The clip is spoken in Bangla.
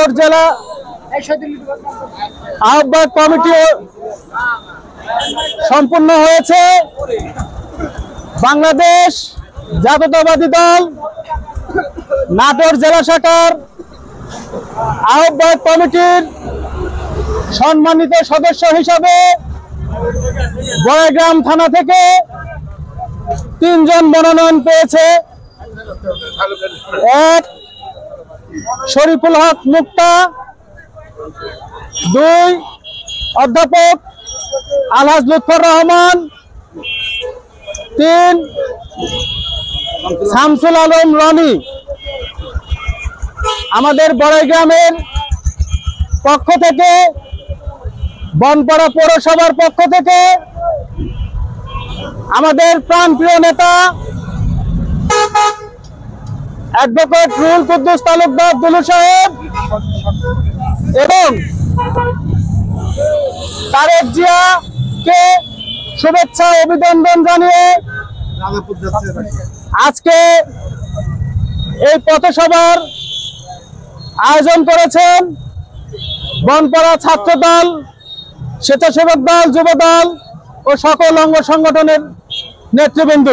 নাটোর জেলা আহ্বায়ক কমিটি সম্পূর্ণ হয়েছে। বাংলাদেশ জাতীয়তাবাদী দল নাটোর জেলা শাখার আহ্বায়ক কমিটির সম্মানিত সদস্য হিসাবে বড়াইগ্রাম থানা থেকে 3 জন মনোনয়ন পেয়েছে। 1 শরীফুল হক মুক্তা, 2 অধ্যাপক আলহাজ লুৎফর রহমান, 3 শামসুল আলম রনি। আমাদের বড়াইগ্রামের পক্ষ থেকে, বনপাড়া পৌরসভার পক্ষ থেকে আমাদের প্রাণপ্রিয় নেতা অ্যাডভোকেট রুহুল কুদ্দুস তালুকদার দুলু সাহেব এবং তারেক জিয়াকে শুভেচ্ছা অভিনন্দন জানিয়ে আজকে এই পথসভার আয়োজন করেছেন বনপাড়া ছাত্র দল, স্বেচ্ছাসেবক দল, যুব দল ও সকল অঙ্গ সংগঠনের নেতৃবৃন্দ।